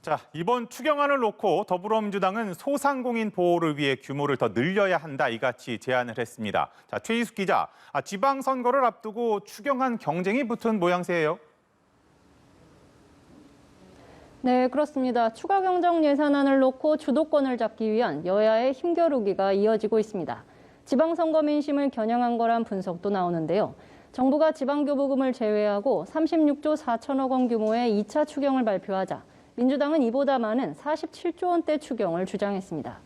자, 이번 추경안을 놓고 더불어민주당은 소상공인 보호를 위해 규모를 더 늘려야 한다 이같이 제안을 했습니다. 자, 최희숙 기자, 지방선거를 앞두고 추경안 경쟁이 붙은 모양새예요. 네, 그렇습니다. 추가 경정 예산안을 놓고 주도권을 잡기 위한 여야의 힘겨루기가 이어지고 있습니다. 지방선거 민심을 겨냥한 거란 분석도 나오는데요. 정부가 지방교부금을 제외하고 36조 4천억 원 규모의 2차 추경을 발표하자 민주당은 이보다 많은 47조 원대 추경을 주장했습니다.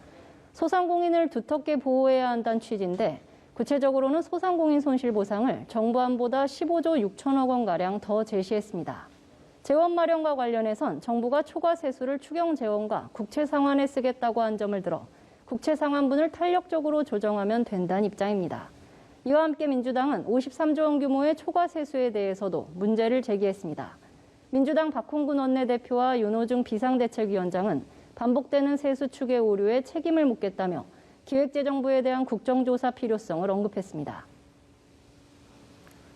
소상공인을 두텁게 보호해야 한다는 취지인데 구체적으로는 소상공인 손실보상을 정부안보다 15조 6천억 원가량 더 제시했습니다. 재원 마련과 관련해선 정부가 초과 세수를 추경 재원과 국채 상환에 쓰겠다고 한 점을 들어 국채 상환분을 탄력적으로 조정하면 된다는 입장입니다. 이와 함께 민주당은 53조 원 규모의 초과 세수에 대해서도 문제를 제기했습니다. 민주당 박홍근 원내대표와 윤호중 비상대책위원장은 반복되는 세수 추계 오류에 책임을 묻겠다며 기획재정부에 대한 국정조사 필요성을 언급했습니다.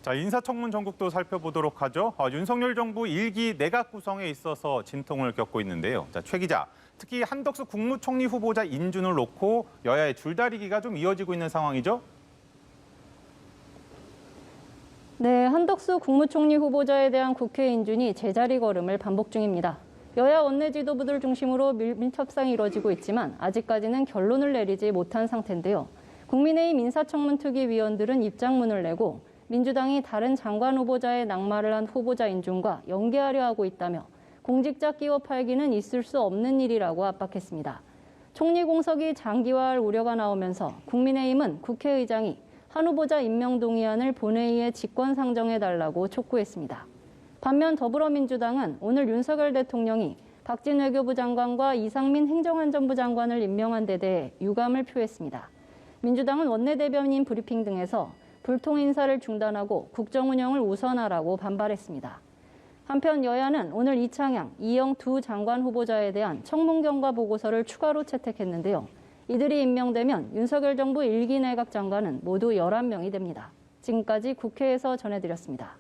자, 인사청문 전국도 살펴보도록 하죠. 윤석열 정부 1기 내각 구성에 있어서 진통을 겪고 있는데요. 자, 최 기자, 특히 한덕수 국무총리 후보자 인준을 놓고 여야의 줄다리기가 좀 이어지고 있는 상황이죠? 네, 한덕수 국무총리 후보자에 대한 국회 인준이 제자리 걸음을 반복 중입니다. 여야 원내 지도부들 중심으로 밀접상이 이뤄지고 있지만 아직까지는 결론을 내리지 못한 상태인데요. 국민의힘 인사청문특위위원들은 입장문을 내고 민주당이 다른 장관 후보자의 낙마를 한 후보자 인준과 연계하려 하고 있다며 공직자 끼워 팔기는 있을 수 없는 일이라고 압박했습니다. 총리 공석이 장기화할 우려가 나오면서 국민의힘은 국회의장이 한 후보자 임명 동의안을 본회의에 직권 상정해달라고 촉구했습니다. 반면 더불어민주당은 오늘 윤석열 대통령이 박진 외교부 장관과 이상민 행정안전부 장관을 임명한 데 대해 유감을 표했습니다. 민주당은 원내대변인 브리핑 등에서 불통 인사를 중단하고 국정 운영을 우선하라고 반발했습니다. 한편 여야는 오늘 이창양, 이영 두 장관 후보자에 대한 청문 경과 보고서를 추가로 채택했는데요. 이들이 임명되면 윤석열 정부 1기 내각 장관은 모두 11명이 됩니다. 지금까지 국회에서 전해드렸습니다.